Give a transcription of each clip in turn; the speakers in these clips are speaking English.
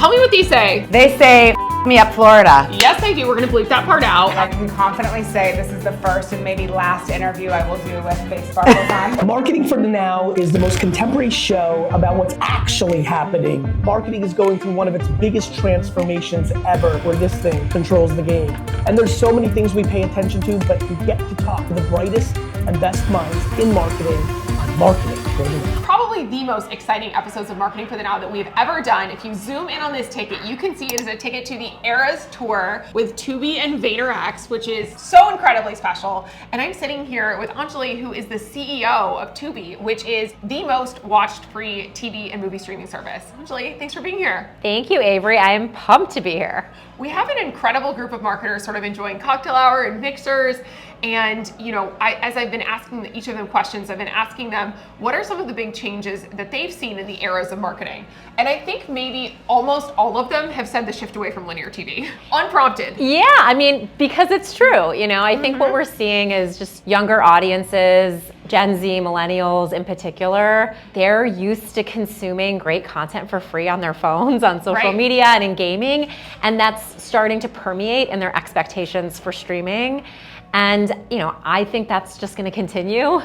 Tell me what these say. They say, "F me up, Florida." Yes, I do. We're going to bleep that part out. I can confidently say this is the first and maybe last interview I will do with face sparkles on. Marketing for the Now is the most contemporary show about what's actually happening. Marketing is going through one of its biggest transformations ever, where this thing controls the game. And there's so many things we pay attention to, but we get to talk to the brightest and best minds in marketing on Marketing for the Now. Probably the most exciting episodes of Marketing for the Now that we've ever done. If you zoom in on this ticket, you can see it is a ticket to the Eras Tour with Tubi and VaynerX, which is so incredibly special. And I'm sitting here with Anjali, who is the CEO of Tubi, which is the most watched free TV and movie streaming service. Anjali, thanks for being here. Thank you, Avery. I am pumped to be here. We have an incredible group of marketers sort of enjoying cocktail hour and mixers. And, you know, as I've been asking each of them questions, I've been asking them, what are some of the big changes that they've seen in the eras of marketing? And I think maybe almost all of them have said the shift away from linear TV, unprompted. Yeah, I mean, because it's true. You know, I think what we're seeing is just younger audiences, Gen Z, millennials in particular, they're used to consuming great content for free on their phones, on social media, and in gaming. And that's starting to permeate in their expectations for streaming. And, you know, I think that's just going to continue.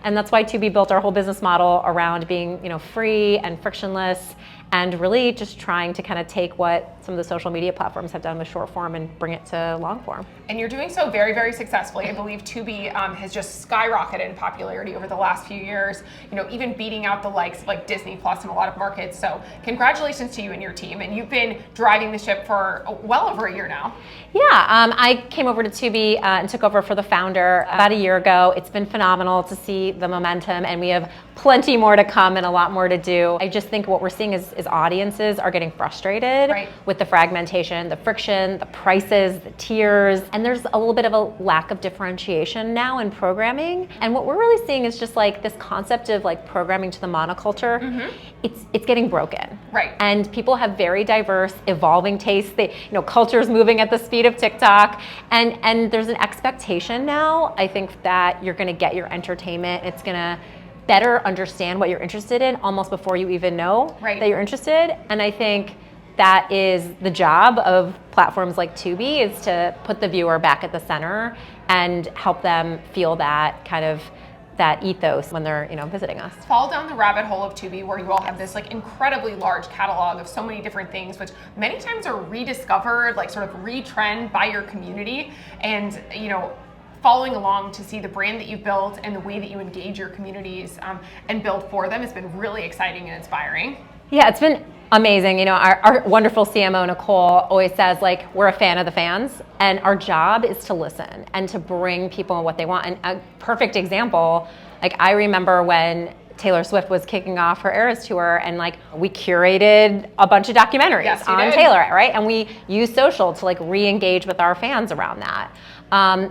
And that's why Tubi built our whole business model around being, you know, free and frictionless, and really just trying to kind of take what some of the social media platforms have done with short form and bring it to long form. And you're doing so very, very successfully. I believe Tubi has just skyrocketed in popularity over the last few years, you know, even beating out the likes of like Disney Plus in a lot of markets. So congratulations to you and your team. And you've been driving the ship for well over a year now. Yeah, I came over to Tubi and took over for the founder about a year ago. It's been phenomenal to see the momentum, and we have plenty more to come and a lot more to do. I just think what we're seeing is audiences are getting frustrated with the fragmentation, the friction, the prices, the tiers, and there's a little bit of a lack of differentiation now in programming. And what we're really seeing is just like this concept of like programming to the monoculture. It's getting broken. And people have very diverse, evolving tastes. They, you know, culture's moving at the speed of TikTok, and there's an expectation now, I think, that you're gonna get your entertainment. It's gonna better understand what you're interested in almost before you even know that you're interested. And I think that is the job of platforms like Tubi, is to put the viewer back at the center and help them feel that kind of that ethos when they're, you know, visiting us. Fall down the rabbit hole of Tubi, where you all have this like incredibly large catalog of so many different things, which many times are rediscovered, like sort of retrend by your community. And, you know, following along to see the brand that you've built and the way that you engage your communities and build for them has been really exciting and inspiring. Yeah, it's been amazing. You know, our wonderful CMO, Nicole, always says, like, we're a fan of the fans, and our job is to listen and to bring people what they want. And a perfect example, like, I remember when Taylor Swift was kicking off her Eras Tour, and like we curated a bunch of documentaries on Taylor, right? And we used social to like re-engage with our fans around that.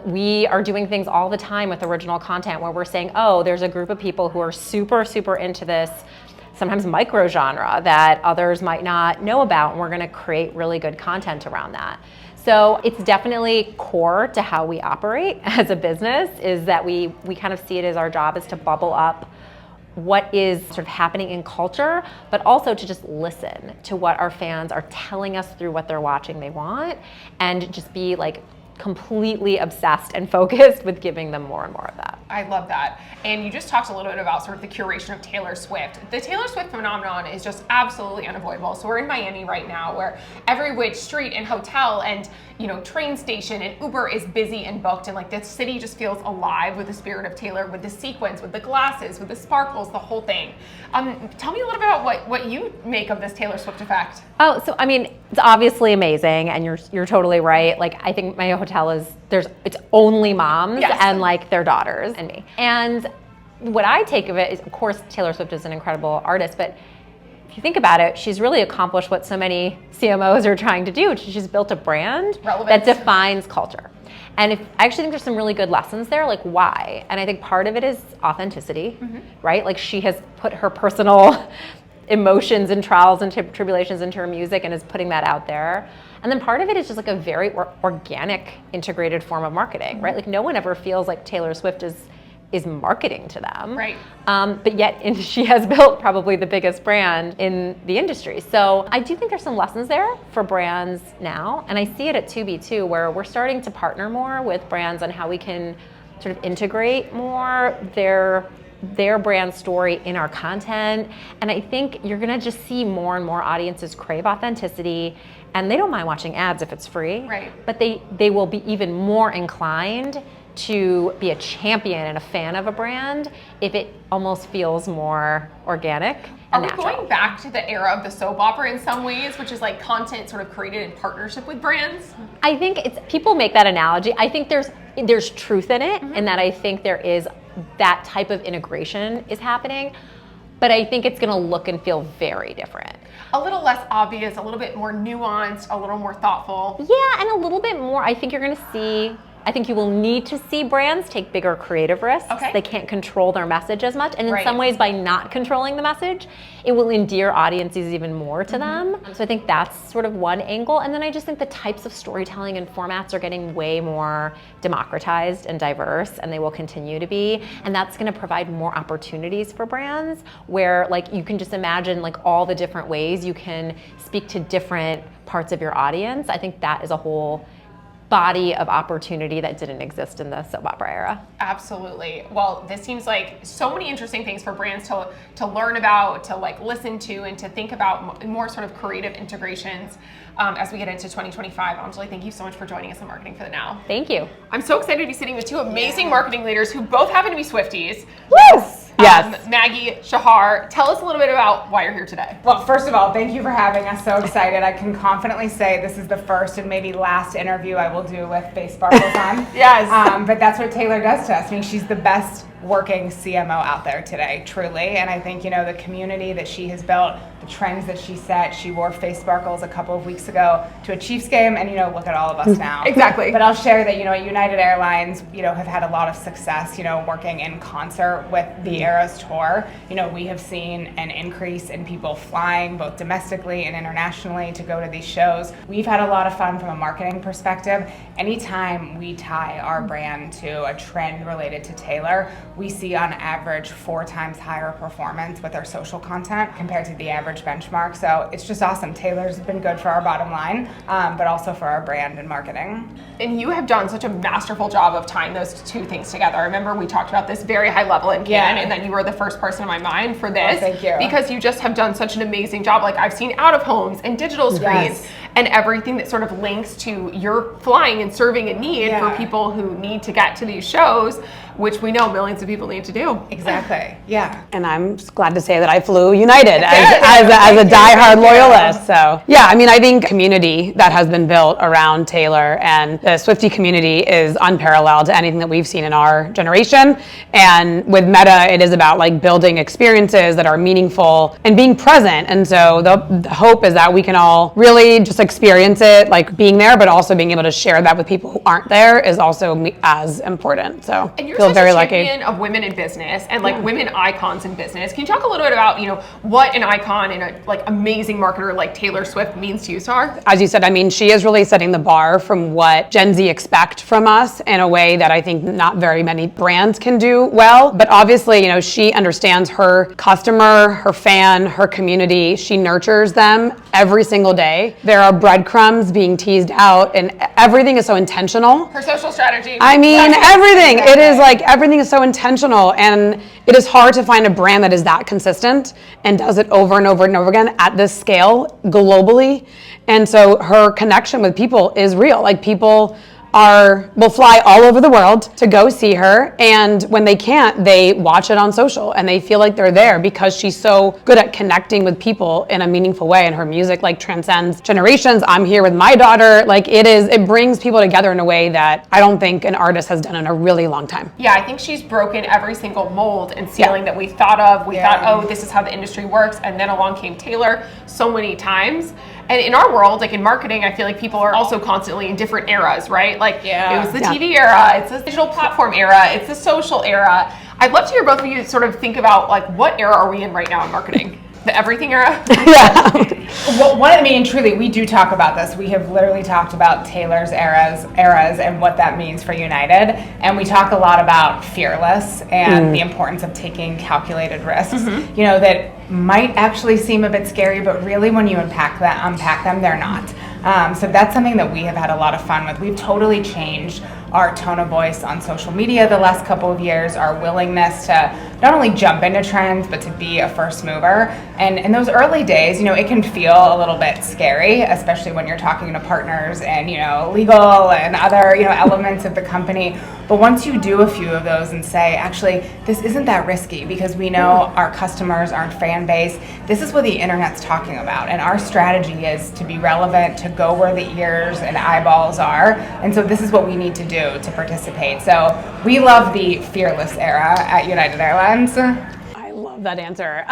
We are doing things all the time with original content where we're saying, oh, there's a group of people who are super, super into this, sometimes micro genre that others might not know about, and we're gonna create really good content around that. So it's definitely core to how we operate as a business, is that we kind of see it as our job is to bubble up what is sort of happening in culture, but also to just listen to what our fans are telling us through what they're watching they want, and just be like completely obsessed and focused with giving them more and more of that. I love that. And you just talked a little bit about sort of the curation of Taylor Swift. The Taylor Swift phenomenon is just absolutely unavoidable. So we're in Miami right now, where every which street and hotel and, you know, train station and Uber is busy and booked, and like the city just feels alive with the spirit of Taylor, with the sequins, with the glasses, with the sparkles, the whole thing. Tell me a little bit about what you make of this Taylor Swift effect. Oh, so I mean, it's obviously amazing, and you're totally right. Like, I think my hotel is, it's only moms and like their daughters and me. And what I take of it is, of course, Taylor Swift is an incredible artist, but if you think about it, she's really accomplished what so many CMOs are trying to do. She's built a brand that defines culture. And I actually think there's some really good lessons there, like why? And I think part of it is authenticity, right? Like, she has put her personal emotions and trials and tribulations into her music and is putting that out there. And then part of it is just like a very organic, integrated form of marketing, right? Like, no one ever feels like Taylor Swift is is marketing to them. Right. But yet she has built probably the biggest brand in the industry. So I do think there's some lessons there for brands now. And I see it at Tubi too, where we're starting to partner more with brands on how we can sort of integrate more their brand story in our content. And I think you're gonna just see more and more audiences crave authenticity, and they don't mind watching ads if it's free. Right. But they will be even more inclined to be a champion and a fan of a brand if it almost feels more organic and natural. Are we going back to the era of the soap opera in some ways, which is like content sort of created in partnership with brands? I think people make that analogy. I think there's truth in it, and that I think there is that type of integration is happening, but I think it's gonna look and feel very different. A little less obvious, a little bit more nuanced, a little more thoughtful. Yeah, and a little bit more, I think you will need to see brands take bigger creative risks. Okay. They can't control their message as much. And in Right. some ways, by not controlling the message, it will endear audiences even more to them. So I think that's sort of one angle. And then I just think the types of storytelling and formats are getting way more democratized and diverse, and they will continue to be. And that's gonna provide more opportunities for brands where like you can just imagine like all the different ways you can speak to different parts of your audience. I think that is a whole body of opportunity that didn't exist in the soap opera era. Absolutely. Well, this seems like so many interesting things for brands to learn about, to like listen to, and to think about more sort of creative integrations as we get into 2025. Anjali, thank you so much for joining us on Marketing for the Now. Thank you. I'm so excited to be sitting with two amazing marketing leaders who both happen to be Swifties. Woo! Yes. Maggie, Shachar, tell us a little bit about why you're here today. Well, first of all, thank you for having us. So excited. I can confidently say this is the first and maybe last interview I will do with Face Sparkles on. Yes. But that's what Taylor does to us. I mean, she's the best working CMO out there today, truly. And I think, the community that she has built, the trends that she set. She wore Face Sparkles a couple of weeks ago to a Chiefs game, and, look at all of us now. Exactly. But I'll share that, at United Airlines, have had a lot of success, working in concert with the Eras Tour. We have seen an increase in people flying both domestically and internationally to go to these shows. We've had a lot of fun from a marketing perspective. Anytime we tie our brand to a trend related to Taylor, we see on average 4 times higher performance with our social content compared to the average benchmark. So it's just awesome. Taylor's been good for our bottom line, but also for our brand and marketing. And you have done such a masterful job of tying those two things together. I remember we talked about this very high level in Cannes, and then you were the first person in my mind for this. Oh, thank you. Because you just have done such an amazing job. Like I've seen out of homes and digital screens and everything that sort of links to your flying and serving a need for people who need to get to these shows, which we know millions of people need to do. Exactly. Yeah. And I'm glad to say that I flew United as a diehard loyalist. So yeah, I think community that has been built around Taylor and the Swiftie community is unparalleled to anything that we've seen in our generation. And with Meta, it is about like building experiences that are meaningful and being present. And so the hope is that we can all really just experience it, like being there, but also being able to share that with people who aren't there is also as important. So and you're feel such very a lucky. champion of women in business and like women icons in business. Can you talk a little bit about, what an icon and a like amazing marketer like Taylor Swift means to you, Star? As you said, she is really setting the bar from what Gen Z expect from us in a way that I think not very many brands can do well. But obviously, she understands her customer, her fan, her community. She nurtures them every single day. There are breadcrumbs being teased out, and everything is so intentional. Her social strategy. Everything. It is like everything is so intentional, and it is hard to find a brand that is that consistent and does it over and over and over again at this scale globally. And so her connection with people is real. Like people will fly all over the world to go see her, and when they can't, they watch it on social and they feel like they're there because she's so good at connecting with people in a meaningful way, and her music like transcends generations. I'm here with my daughter. Like it brings people together in a way that I don't think an artist has done in a really long time. Yeah, I think she's broken every single mold and ceiling that we thought of. We thought, oh, this is how the industry works, and then along came Taylor so many times. And in our world, like in marketing, I feel like people are also constantly in different eras, right? Like it was the TV era, it's the digital platform era, it's the social era. I'd love to hear both of you sort of think about like what era are we in right now in marketing? The everything era? Well, truly, we do talk about this. We have literally talked about Taylor's eras and what that means for United. And we talk a lot about fearless and the importance of taking calculated risks, that might actually seem a bit scary, but really when you unpack them, they're not. So that's something that we have had a lot of fun with. We've totally changed our tone of voice on social media the last couple of years, our willingness to not only jump into trends, but to be a first mover. And in those early days, it can feel a little bit scary, especially when you're talking to partners and, legal and other, elements of the company. But once you do a few of those and say, actually, this isn't that risky because we know our customers, our fan base, this is what the internet's talking about. And our strategy is to be relevant, to go where the ears and eyeballs are. And so this is what we need to do to participate. So we love the fearless era at United Airlines. I love that answer.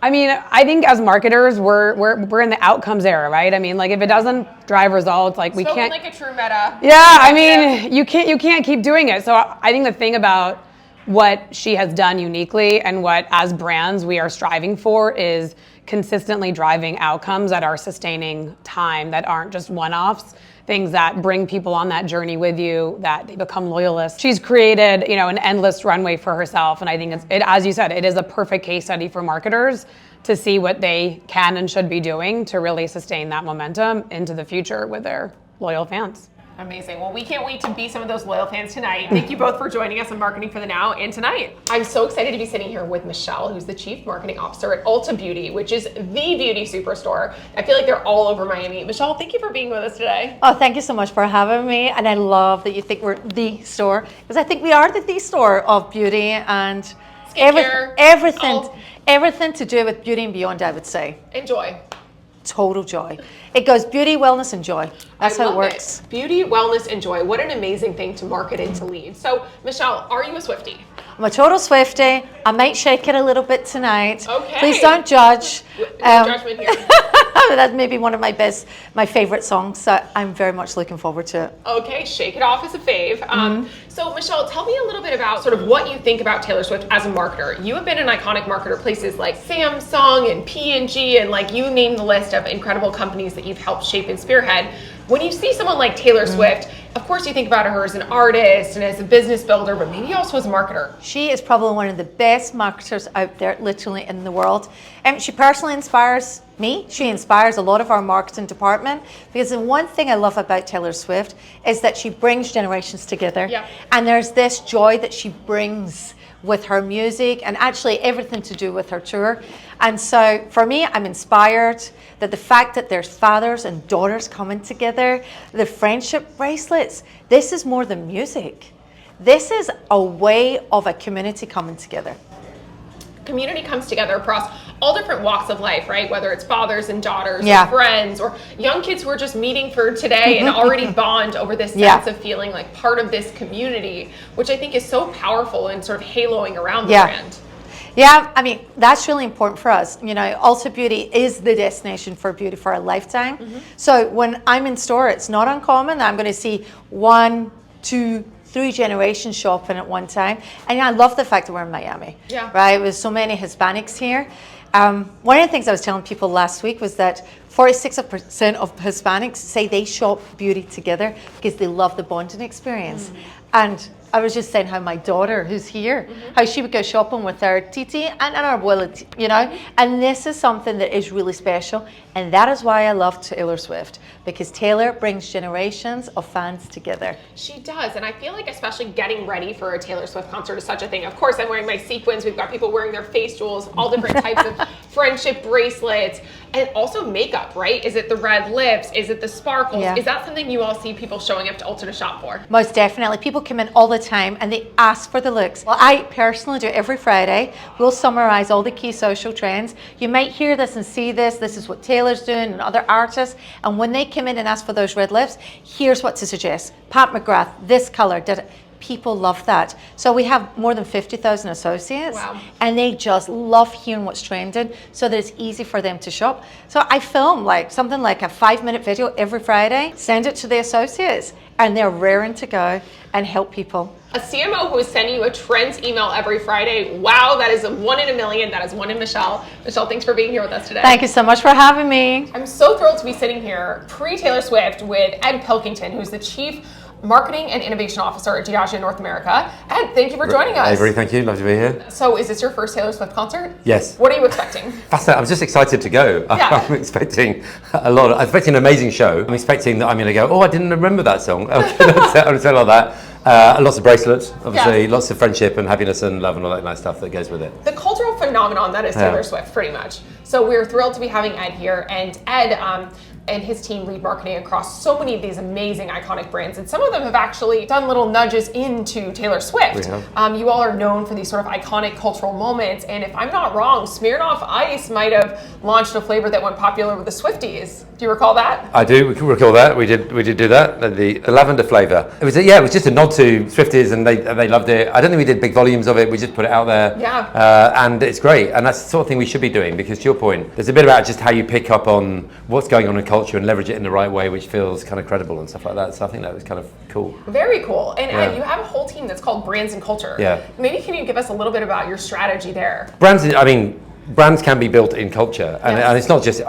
I think as marketers, we're in the outcomes era, right? If it doesn't drive results, we can't. Like a true meta. Yeah, you can't keep doing it. So I think the thing about what she has done uniquely and what as brands we are striving for is consistently driving outcomes that are sustaining time, that aren't just one-offs, things that bring people on that journey with you, that they become loyalists. She's created, an endless runway for herself, and I think it, as you said, it is a perfect case study for marketers to see what they can and should be doing to really sustain that momentum into the future with their loyal fans. Amazing. Well, we can't wait to be some of those loyal fans tonight. Thank you both for joining us on Marketing for the Now and tonight. I'm so excited to be sitting here with Michelle, who's the Chief Marketing Officer at Ulta Beauty, which is the beauty superstore. I feel like they're all over Miami. Michelle, thank you for being with us today. Oh, thank you so much for having me. And I love that you think we're the store, because I think we are the store of beauty and everything to do with beauty and beyond, I would say. Enjoy. Total joy. It goes beauty, wellness, and joy. That's how it works. Beauty, wellness, and joy. What an amazing thing to market and to lead. So, Michelle, are you a Swiftie? I'm a total Swiftie. I might shake it a little bit tonight. Okay. Please don't judge. No judgment here. That's maybe one of my favorite songs, so I'm very much looking forward to it. Okay, shake it off as a fave. So Michelle, tell me a little bit about sort of what you think about Taylor Swift as a marketer. You have been an iconic marketer places like Samsung and P&G and you name the list of incredible companies that you've helped shape and spearhead. When you see someone like Taylor Swift, of course you think about her as an artist and as a business builder, but maybe also as a marketer. She is probably one of the best marketers out there, literally in the world. She personally inspires me. She inspires a lot of our marketing department, because the one thing I love about Taylor Swift is that she brings generations together. Yeah. And there's this joy that she brings with her music and actually everything to do with her tour. And so for me, I'm inspired that the fact that there's fathers and daughters coming together, the friendship bracelets, this is more than music. This is a way of a community coming together. Community comes together across all different walks of life, right? Whether it's fathers and daughters, Yeah. or friends, or young kids who are just meeting for today and already bond over this sense of feeling like part of this community, which I think is so powerful and sort of haloing around the brand. Yeah, I mean, that's really important for us. Ulta Beauty is the destination for beauty for a lifetime. So when I'm in store, it's not uncommon that I'm going to see 1, 2, 3 generations shopping at one time. And I love the fact that we're in Miami, right? With so many Hispanics here. One of the things I was telling people last week was that 46% of Hispanics say they shop beauty together because they love the bonding experience. And I was just saying how my daughter, who's here, how she would go shopping with her titi and our abuela, and this is something that is really special. And that is why I love Taylor Swift, because Taylor brings generations of fans together. She does, and I feel like especially getting ready for a Taylor Swift concert is such a thing. Of course, I'm wearing my sequins. We've got people wearing their face jewels, all different types of friendship bracelets, and also makeup, right? Is it the red lips? Is it the sparkles? Yeah. Is that something you all see people showing up to Ulta to shop for? Most definitely. People come in all the time and they ask for the looks. Well, I personally do every Friday. We'll summarize all the key social trends. You might hear this and see this. This is what Taylor's doing and other artists. And when they come in and ask for those red lips, here's what to suggest. Pat McGrath, this color. people love that. So we have more than 50,000 associates, Wow. and they just love hearing what's trending so that it's easy for them to shop. So I film like something like a 5-minute video every Friday, send it to the associates, and they're raring to go and help people. A CMO who is sending you a trends email every Friday. Wow, that is a 1 in a million. That is one in Michelle. Michelle, thanks for being here with us today. Thank you so much for having me. I'm so thrilled to be sitting here pre-Taylor Swift with Ed Pilkington, who's the Chief Marketing and Innovation Officer at Diageo North America. Ed, thank you for joining us. Avery, thank you. Lovely to be here. So is this your first Taylor Swift concert? Yes. What are you expecting? Fascinating. I'm just excited to go. Yeah. I'm expecting a lot. I'm expecting an amazing show. I'm expecting that I'm going to go, oh, I didn't remember that song. I'm going to say all that. Lots of bracelets, obviously, Yes. Lots of friendship and happiness and love and all that nice stuff that goes with it. The cultural phenomenon that is Taylor Yeah. Swift, pretty much. So we're thrilled to be having Ed here, and Ed and his team lead marketing across so many of these amazing iconic brands, and some of them have actually done little nudges into Taylor Swift. We have. You all are known for these sort of iconic cultural moments, and if I'm not wrong, Smirnoff Ice might have launched a flavor that went popular with the Swifties. Do you recall that? I do recall that. We did do that. The lavender flavour. It was just a nod to Swifties, and they loved it. I don't think we did big volumes of it. We just put it out there. Yeah. And it's great. And that's the sort of thing we should be doing, because to your point, there's a bit about just how you pick up on what's going on in culture and leverage it in the right way, which feels kind of credible and stuff like that. So I think that was kind of cool. Very cool. And Yeah. Ed, you have a whole team that's called Brands and Culture. Yeah. Maybe can you give us a little bit about your strategy there? Brands can be built in culture, and, Yes. and it's not just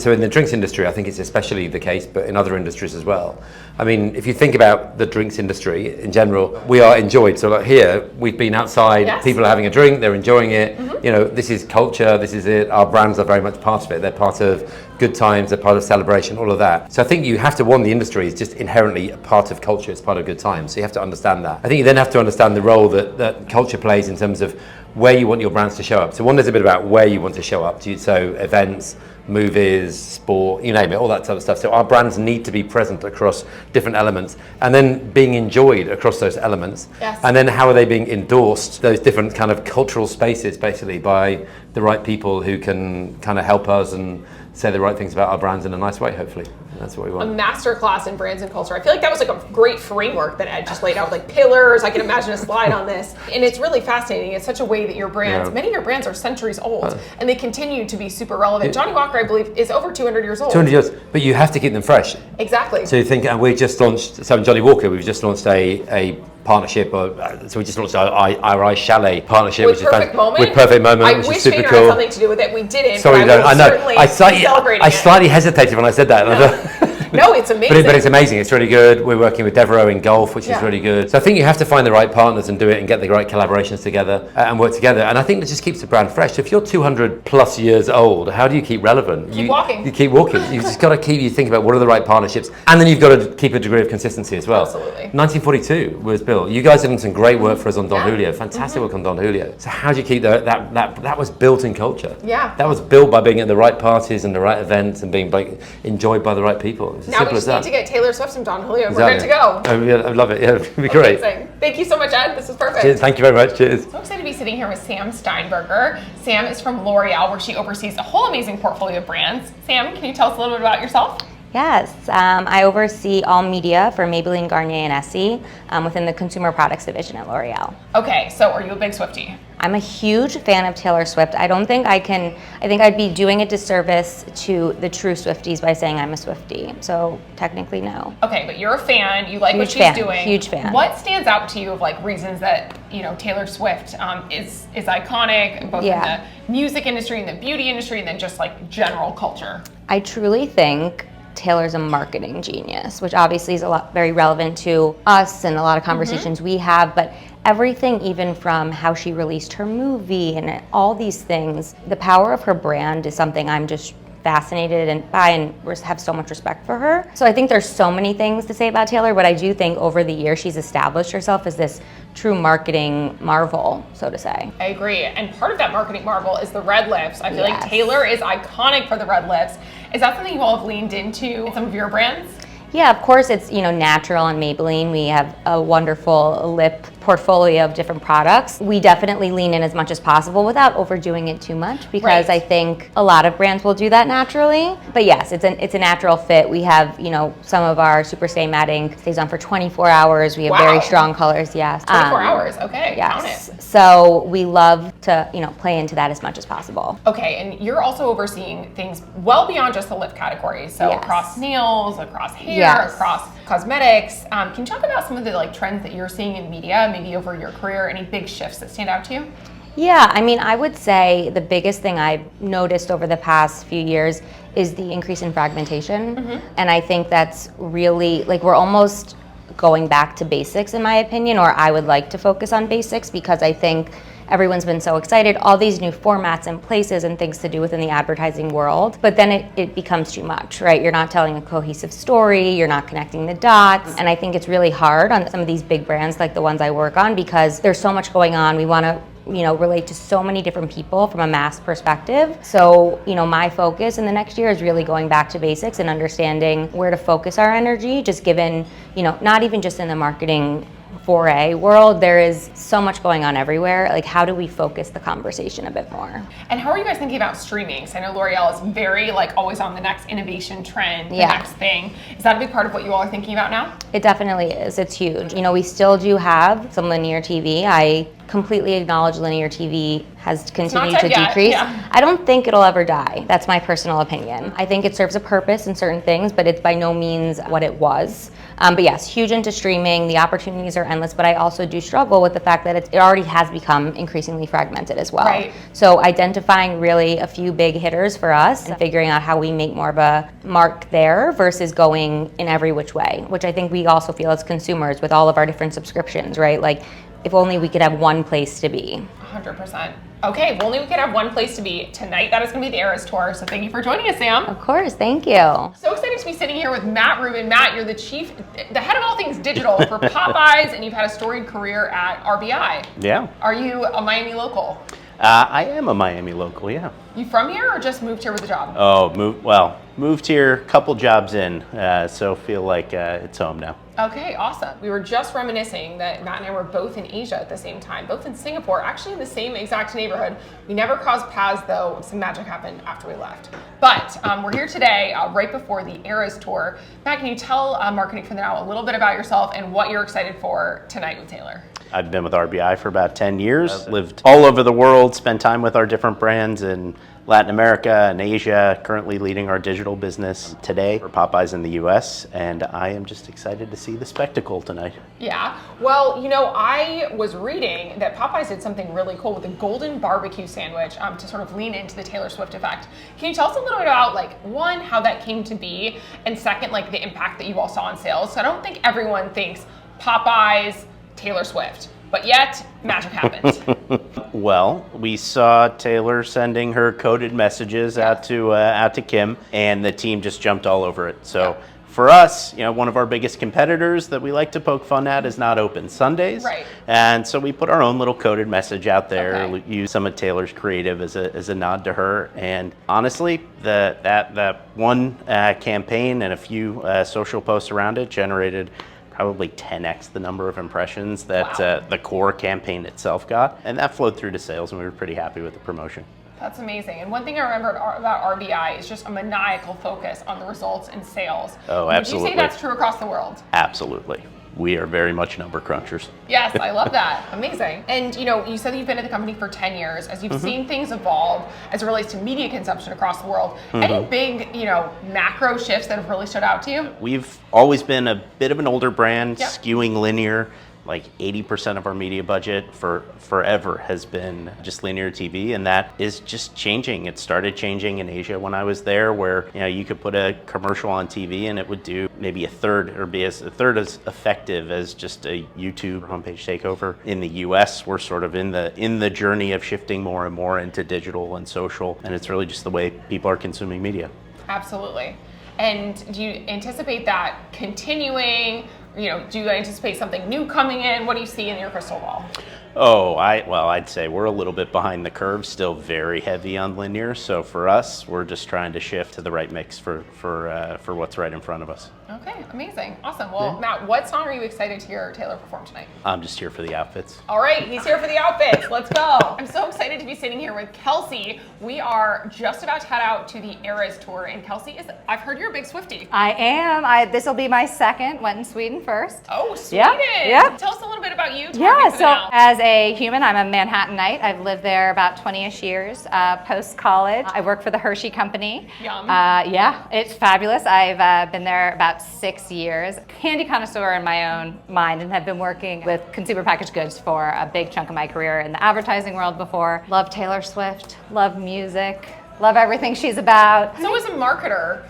so in the drinks industry, I think it's especially the case, but in other industries as well. I mean, if you think about the drinks industry in general, we are enjoyed. So like here, we've been outside, Yes. people are having a drink, they're enjoying it. You know, this is culture, this is it. Our brands are very much part of it. They're part of good times, they're part of celebration, all of that. So I think you have to, the industry is just inherently a part of culture, it's part of good times. So you have to understand that. I think you then have to understand the role that culture plays in terms of where you want your brands to show up. So one, there's a bit about where you want to show up. So events, movies, sport, you name it, all that sort of stuff. So our brands need to be present across different elements, and then being enjoyed across those elements. Yes. And then how are they being endorsed, those different kind of cultural spaces, basically, by the right people who can kind of help us and say the right things about our brands in a nice way, hopefully. That's what we A want. masterclass in brands and culture. I feel like that was like a great framework that Ed just laid out, with like pillars. I can imagine a slide on this. And it's really fascinating. It's such a way that your brands, Yeah. many of your brands are centuries old, and they continue to be super relevant. Johnny Walker, I believe, is over 200 years old. 200 years, but you have to keep them fresh. Exactly. So you think, and we just launched, so in Johnny Walker, we've just launched a partnership, so we just launched our Ice Chalet partnership, with which is Perfect Moment. with Perfect Moment, I which wish is super Vayner cool. had something to do with it. We didn't. Sorry, but I know. certainly I be celebrating it. slightly hesitated when I said that. No, it's amazing. But it's amazing. It's really good. We're working with Devereaux in golf, which Yeah. is really good. So I think you have to find the right partners and do it and get the right collaborations together and work together. And I think that just keeps the brand fresh. So if you're 200 plus years old, how do you keep relevant? Keep walking. You keep walking. You've just got to you think about what are the right partnerships. And then you've got to keep a degree of consistency as well. Absolutely. 1942 was built. You guys have done some great work for us on Don Yeah. Julio. Fantastic work on Don Julio. So how do you keep that was built in culture. Yeah. That was built by being at the right parties and the right events and being enjoyed by the right people. It's as Now we simple as just need that. to get Taylor Swift and Don Julio. We're good to go. Oh, yeah, I love it. Yeah, it'd be great. Amazing. Thank you so much, Ed. This is perfect. Cheers. Thank you very much. Cheers. So excited to be sitting here with Sam Steinberger. Sam is from L'Oreal, where she oversees a whole amazing portfolio of brands. Sam, can you tell us a little bit about yourself? Yes, I oversee all media for Maybelline, Garnier, and Essie within the consumer products division at L'Oreal. Okay, so are you a big Swiftie? I'm a huge fan of Taylor Swift. I think I'd be doing a disservice to the true Swifties by saying I'm a Swiftie. So technically, no. Okay, but you're a fan. You like what Huge she's fan, doing. huge fan. What stands out to you of like reasons that Taylor Swift is iconic, both Yeah. in the music industry and the beauty industry, and then just like general culture? I truly think Taylor's a marketing genius, which obviously is very relevant to us and a lot of conversations we have, but everything, even from how she released her movie and all these things, the power of her brand is something I'm just fascinated by and have so much respect for her. So I think there's so many things to say about Taylor, but I do think over the years she's established herself as this true marketing marvel, so to say. I agree. And part of that marketing marvel is the red lips. I feel like Yes. Taylor is iconic for the red lips. Is that something you all have leaned into in some of your brands? Yeah, of course it's natural on Maybelline. We have a wonderful lip portfolio of different products. We definitely lean in as much as possible without overdoing it too much, because I think a lot of brands will do that naturally. But yes, it's a natural fit. We have, some of our Super Stay Matte Ink stays on for 24 hours. We have very strong colors, yes. 24 hours, okay, count yes. it. So we love to, play into that as much as possible. Okay, and you're also overseeing things well beyond just the lip category. So across nails, across hair, across cosmetics. Can you talk about some of the trends that you're seeing in media, maybe over your career? Any big shifts that stand out to you? Yeah, I would say the biggest thing I've noticed over the past few years is the increase in fragmentation. And I think that's really, we're almost going back to basics, in my opinion, or I would like to focus on basics, because I think everyone's been so excited, all these new formats and places and things to do within the advertising world, but then it becomes too much, right? You're not telling a cohesive story, you're not connecting the dots, and I think it's really hard on some of these big brands like the ones I work on, because there's so much going on. We want to relate to so many different people from a mass perspective. So, my focus in the next year is really going back to basics and understanding where to focus our energy, just given, not even just in the marketing foray world, there is so much going on everywhere. How do we focus the conversation a bit more? And how are you guys thinking about streaming? So I know L'Oreal is very always on the next innovation trend, the next thing. Is that a big part of what you all are thinking about now? It definitely is. It's huge. We still do have some linear TV. I completely acknowledge linear TV has continued to decrease. I don't think it'll ever die. That's my personal opinion. I think it serves a purpose in certain things, but it's by no means what it was. But yes, huge into streaming. The opportunities are endless, but I also do struggle with the fact that it already has become increasingly fragmented as well. Right. So identifying really a few big hitters for us and figuring out how we make more of a mark there versus going in every which way, which I think we also feel as consumers with all of our different subscriptions, right? If only we could have one place to be. 100%. Okay, if only we could have one place to be. Tonight, that is going to be the Eras Tour, so thank you for joining us, Sam. Of course, thank you. So excited to be sitting here with Matt Rubin. Matt, you're the head of all things digital for Popeyes, and you've had a storied career at RBI. Yeah. Are you a Miami local? I am a Miami local, yeah. You from here or just moved here with a job? Oh, moved here, couple jobs in, so feel like it's home now. Okay, awesome. We were just reminiscing that Matt and I were both in Asia at the same time, both in Singapore, actually in the same exact neighborhood. We never crossed paths though, some magic happened after we left. But we're here today, right before the Eras Tour. Matt, can you tell Marketing for the Now a little bit about yourself and what you're excited for tonight with Taylor? I've been with RBI for about 10 years, lived all over the world, spent time with our different brands in Latin America and Asia, currently leading our digital business today for Popeyes in the US, and I am just excited to see the spectacle tonight. Yeah, well, I was reading that Popeyes did something really cool with a golden barbecue sandwich to sort of lean into the Taylor Swift effect. Can you tell us a little bit about, one, how that came to be, and second, the impact that you all saw on sales? So I don't think everyone thinks Popeyes, Taylor Swift, but yet magic happened. Well, we saw Taylor sending her coded messages out to Kim, and the team just jumped all over it. So for us, one of our biggest competitors that we like to poke fun at is not open Sundays. Right. And so we put our own little coded message out there, use some of Taylor's creative as a nod to her. And honestly, that one campaign and a few social posts around it generated probably 10x the number of impressions that the core campaign itself got. And that flowed through to sales, and we were pretty happy with the promotion. That's amazing. And one thing I remember about RBI is just a maniacal focus on the results and sales. Oh, absolutely. Would you say that's true across the world? Absolutely. We are very much number crunchers. Yes, I love that. Amazing. And you said that you've been at the company for 10 years. As you've seen things evolve as it relates to media consumption across the world, any big, macro shifts that have really stood out to you? We've always been a bit of an older brand, skewing linear. 80% of our media budget for forever has been just linear TV, and that is just changing. It started changing in Asia when I was there, where you could put a commercial on TV and it would do maybe a third as effective as just a YouTube homepage takeover. In the US, we're sort of in the journey of shifting more and more into digital and social, and it's really just the way people are consuming media. Absolutely. And do you anticipate that continuing? Do you anticipate something new coming in? What do you see in your crystal ball? I'd say we're a little bit behind the curve, still very heavy on linear. So for us, we're just trying to shift to the right mix for what's right in front of us. Okay, amazing, awesome. Well, Matt, what song are you excited to hear Taylor perform tonight? I'm just here for the outfits. All right, he's here for the outfits. Let's go. I'm so excited to be sitting here with Kelsey. We are just about to head out to the Eras tour, and Kelsey I've heard you're a big Swiftie. I am. This will be my second. Went in Sweden first. Oh, Sweden. Yeah. Tell us a little bit about you. So as a human, I'm a Manhattanite. I've lived there about 20-ish years, post-college. I work for the Hershey company. Yum. Yeah, it's fabulous. I've been there about 6 years. Candy connoisseur in my own mind, and have been working with consumer packaged goods for a big chunk of my career in the advertising world before. Love Taylor Swift, love music, love everything she's about. So as a marketer,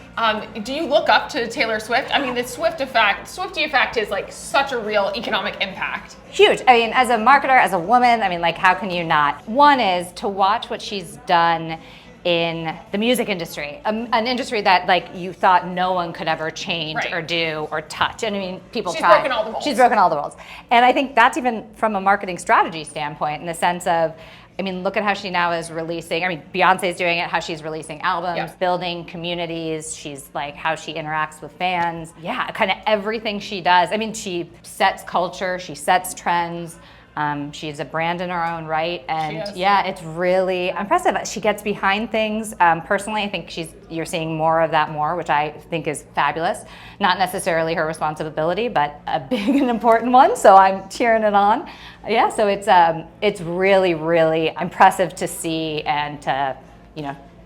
do you look up to Taylor Swift? I mean, the Swiftie effect is like such a real economic impact. Huge. I mean, as a marketer, as a woman, I mean, like, how can you not? One is to watch what she's done in the music industry, an industry that like you thought no one could ever change or do or touch. And I mean, people try. She's broken all the molds. She's broken all the molds. And I think that's even from a marketing strategy standpoint, in the sense of, I mean, look at how she now is releasing. I mean, Beyonce's doing it, how she's releasing albums, building communities. She's like how she interacts with fans. Yeah, kind of everything she does. I mean, she sets culture, she sets trends. She's a brand in her own right, and yeah, it's really impressive. She gets behind things. Personally, I think you're seeing more of that which I think is fabulous. Not necessarily her responsibility, but a big and important one. So I'm cheering it on. Yeah, so it's really, really impressive to see, and to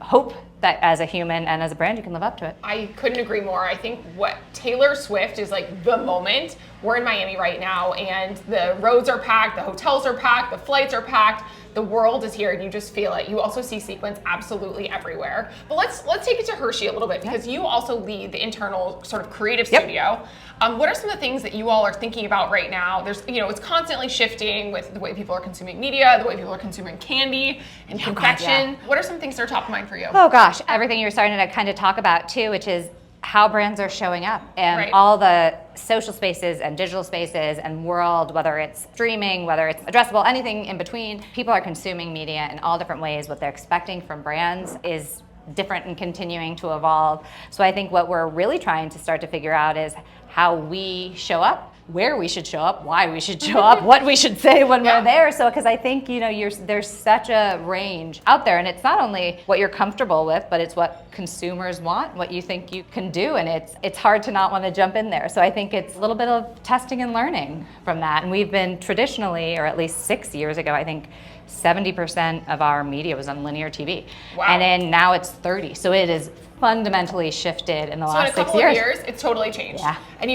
hope that as a human and as a brand, you can live up to it. I couldn't agree more. I think what Taylor Swift is like the moment. We're in Miami right now, and the roads are packed, the hotels are packed, the flights are packed. The world is here, and you just feel it. You also see sequins absolutely everywhere. But let's take it to Hershey a little bit, because you also lead the internal sort of creative studio. What are some of the things that you all are thinking about right now? There's, it's constantly shifting with the way people are consuming media, the way people are consuming candy and confection. What are some things that are top of mind for you? Oh gosh, everything you're starting to kind of talk about too, which is how brands are showing up, and all the social spaces and digital spaces and world, whether it's streaming, whether it's addressable, anything in between. People are consuming media in all different ways. What they're expecting from brands is different and continuing to evolve. So I think what we're really trying to start to figure out is how we show up, where we should show up, why we should show up, what we should say when we're there. So, because I think, there's such a range out there, and it's not only what you're comfortable with, but it's what consumers want, what you think you can do, and it's hard to not want to jump in there. So I think it's a little bit of testing and learning from that. And we've been traditionally, or at least 6 years ago, I think 70% of our media was on linear TV. Wow. And then now it's 30. So it is fundamentally shifted in the last 6 years. So in a couple of years, it's totally changed. Yeah. And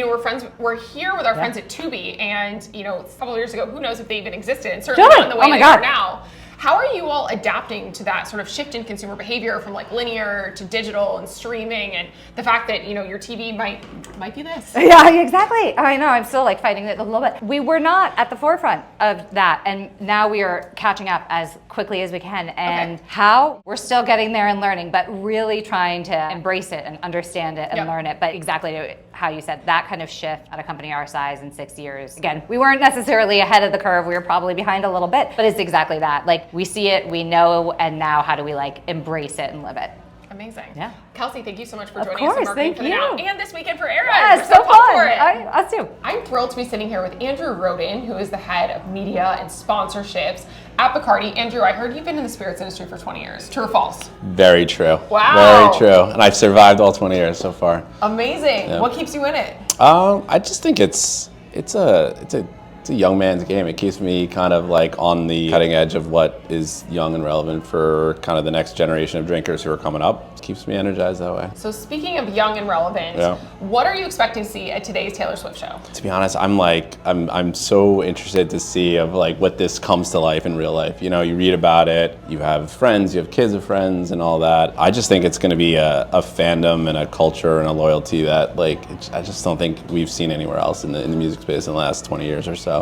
we're here with our friends at Tubi, and a couple of years ago, who knows if they even existed, and certainly not in the way they are now. How are you all adapting to that sort of shift in consumer behavior from like linear to digital and streaming, and the fact that your TV might be this? Yeah, exactly. I know. I'm still like fighting it a little bit. We were not at the forefront of that, and now we are catching up as quickly as we can. And how we're still getting there and learning, but really trying to embrace it and understand it and learn it. But exactly how you said, that kind of shift at a company our size in 6 years. Again, we weren't necessarily ahead of the curve. We were probably behind a little bit, but it's exactly that. Like, we see it, we know, and now how do we embrace it and live it? Amazing. Yeah. Kelsey, thank you so much for joining us in Marketing for the Now and this weekend for Eras. Yeah, it's so fun. Us too. I'm thrilled to be sitting here with Andrew Roden, who is the head of media and sponsorships at Bacardi. Andrew, I heard you've been in the spirits industry for 20 years. True or false? Very true. Wow. Very true. And I've survived all 20 years so far. Amazing. Yeah. What keeps you in it? I just think it's a young man's game. It keeps me kind of like on the cutting edge of what is young and relevant for kind of the next generation of drinkers who are coming up. It keeps me energized that way. So speaking of young and relevant, what are you expecting to see at today's Taylor Swift show? To be honest, I'm so interested to see of like what this comes to life in real life. You read about it, you have friends, you have kids of friends and all that. I just think it's going to be a fandom and a culture and a loyalty that I just don't think we've seen anywhere else in the music space in the last 20 years or so.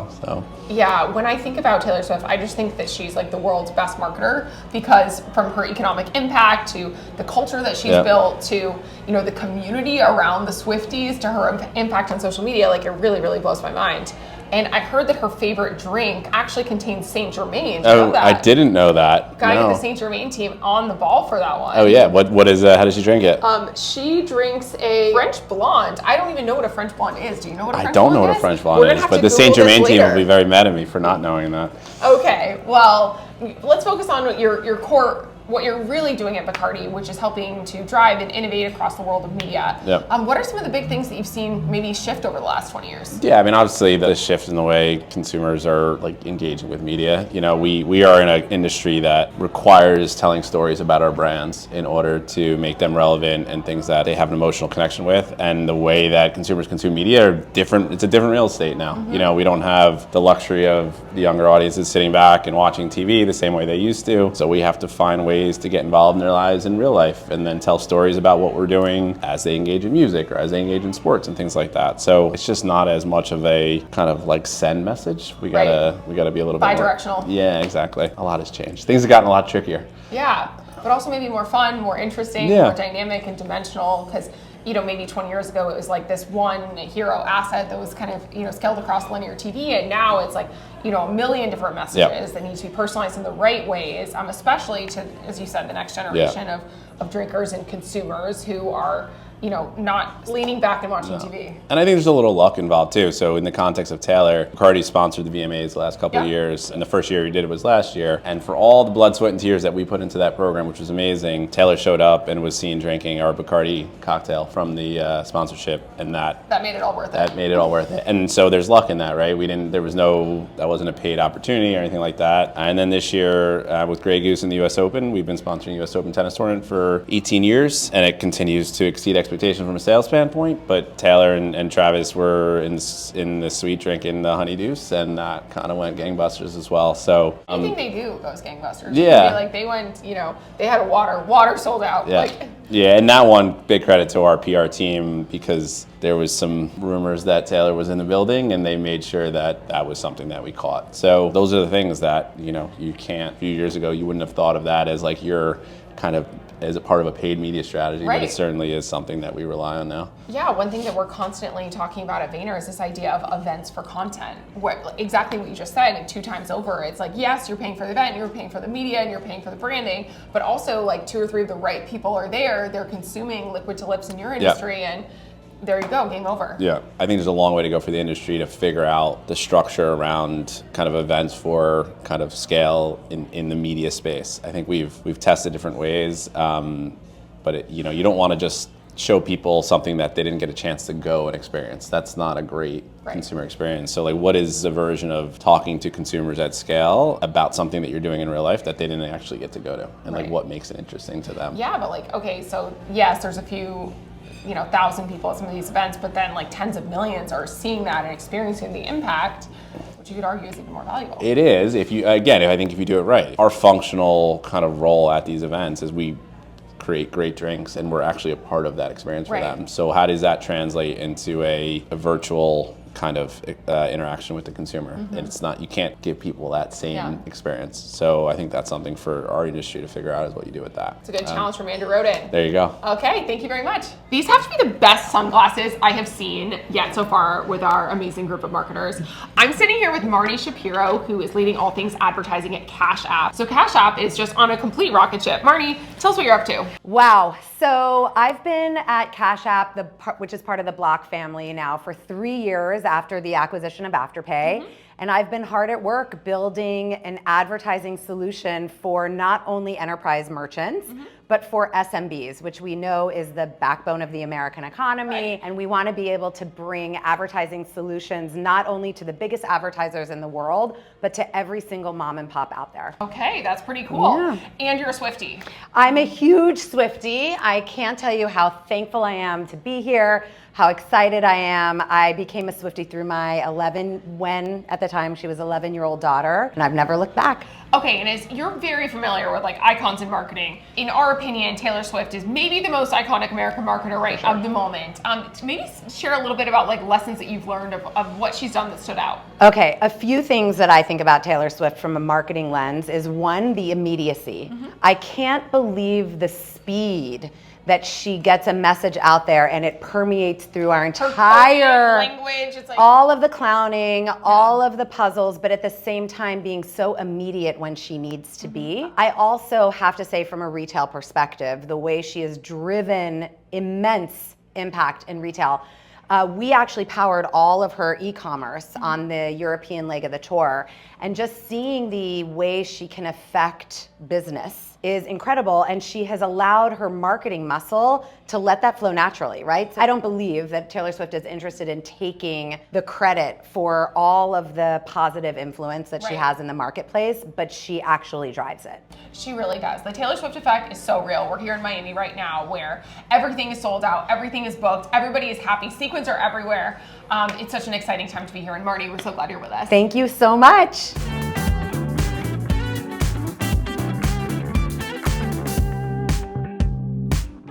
Yeah, when I think about Taylor Swift, I just think that she's like the world's best marketer, because from her economic impact to the culture that she's built to the community around the Swifties to her impact on social media, like it really, really blows my mind. and I heard that her favorite drink actually contains Saint Germain. Did you know that? I didn't know that. Gotta get the Saint Germain team on the ball for that one. Oh yeah, what is how does she drink it? She drinks a French blonde. I don't even know what a French blonde is. Do you know what a French blonde is? I don't know what a French blonde is, but the Saint Germain team will be very mad at me for not knowing that. Okay, well, let's focus on your core, what you're really doing at Bacardi, which is helping to drive and innovate across the world of media. Yep. What are some of the big things that you've seen maybe shift over the last 20 years? Yeah, I mean, obviously the shift in the way consumers are like engaging with media. You know, we are in an industry that requires telling stories about our brands in order to make them relevant and things that they have an emotional connection with. And the way that consumers consume media are different. It's a different real estate now. You know, we don't have the luxury of the younger audiences sitting back and watching TV the same way they used to. So we have to find ways to get involved in their lives in real life and then tell stories about what we're doing as they engage in music or as they engage in sports and things like that. So it's just not as much of a kind of like send message. We gotta be a little bit bi-directional. Yeah, exactly. A lot has changed. Things have gotten a lot trickier. Yeah, but also maybe more fun, more interesting, more dynamic and dimensional, because you know, maybe 20 years ago it was like this one hero asset that was kind of, you know, scaled across linear TV, and now it's like, you know, a million different messages that need to be personalized in the right ways, especially to, as you said, the next generation of drinkers and consumers who are, you know, not leaning back and watching TV. And I think there's a little luck involved too. So in the context of Taylor, Bacardi sponsored the VMAs the last couple of years, and the first year we did it was last year. And for all the blood, sweat, and tears that we put into that program, which was amazing, Taylor showed up and was seen drinking our Bacardi cocktail from the sponsorship, and that made it all worth it. That made it all worth it. And so there's luck in that, right? That wasn't a paid opportunity or anything like that. And then this year with Grey Goose in the US Open, we've been sponsoring US Open tennis tournament for 18 years, and it continues to exceed expectations from a sales standpoint. But Taylor and Travis were in the suite drinking the honeydews, and that kind of went gangbusters as well. So anything they do goes gangbusters. Yeah, like they went, you know, they had water sold out. Yeah. Yeah, and that one, big credit to our PR team, because there was some rumors that Taylor was in the building, and they made sure that that was something that we caught. So those are the things that, you know, you can't, a few years ago, you wouldn't have thought of that as like your kind of as a part of a paid media strategy, but it certainly is something that we rely on now. Yeah, one thing that we're constantly talking about at Vayner is this idea of events for content. Exactly what you just said, and 2 times over. It's like, yes, you're paying for the event, you're paying for the media, and you're paying for the branding, but also like 2 or 3 of the right people are there, they're consuming liquid to lips in your industry, and there you go, game over. Yeah, I think there's a long way to go for the industry to figure out the structure around kind of events for kind of scale in the media space. I think we've tested different ways, but you know, you don't want to just show people something that they didn't get a chance to go and experience. That's not a great consumer experience. So like, what is the version of talking to consumers at scale about something that you're doing in real life that they didn't actually get to go to, and like what makes it interesting to them? Yeah, but like, okay, so yes, there's a few, you know, 1,000 people at some of these events, but then like tens of millions are seeing that and experiencing the impact, which you could argue is even more valuable. It is, I think if you do it right. Our functional kind of role at these events is we create great drinks, and we're actually a part of that experience for them. So how does that translate into a virtual kind of interaction with the consumer? And it's not, you can't give people that same experience. So I think that's something for our industry to figure out, is what you do with that. It's a good challenge from Andrew Roden. There you go. Okay, thank you very much. These have to be the best sunglasses I have seen yet so far with our amazing group of marketers. I'm sitting here with Marni Schapiro, who is leading all things advertising at Cash App. So Cash App is just on a complete rocket ship. Marni, tell us what you're up to. Wow. So I've been at Cash App, which is part of the Block family now, for 3 years after the acquisition of Afterpay. And I've been hard at work building an advertising solution for not only enterprise merchants, but for SMBs, which we know is the backbone of the American economy. And we want to be able to bring advertising solutions not only to the biggest advertisers in the world, but to every single mom and pop out there. Okay, that's pretty cool. Yeah. And you're a Swiftie. I'm a huge Swiftie. I can't tell you how thankful I am to be here, how excited I am. I became a Swiftie through my at the time she was 11-year-old daughter, and I've never looked back. Okay, and as you're very familiar with like icons in marketing, in our opinion, Taylor Swift is maybe the most iconic American marketer of the moment. Maybe share a little bit about like lessons that you've learned of what she's done that stood out. Okay, a few things that I think about Taylor Swift from a marketing lens is, one, the immediacy. I can't believe the speed that she gets a message out there and it permeates through our entire language. It's like all of the clowning, all of the puzzles, but at the same time being so immediate when she needs to be. I also have to say, from a retail perspective, the way she has driven immense impact in retail. We actually powered all of her e-commerce on the European leg of the tour, and just seeing the way she can affect business is incredible, and she has allowed her marketing muscle to let that flow naturally, right? So I don't believe that Taylor Swift is interested in taking the credit for all of the positive influence that she has in the marketplace, but she actually drives it. She really does. The Taylor Swift effect is so real. We're here in Miami right now where everything is sold out, everything is booked, everybody is happy, sequins are everywhere. It's such an exciting time to be here. And Marni, we're so glad you're with us. Thank you so much.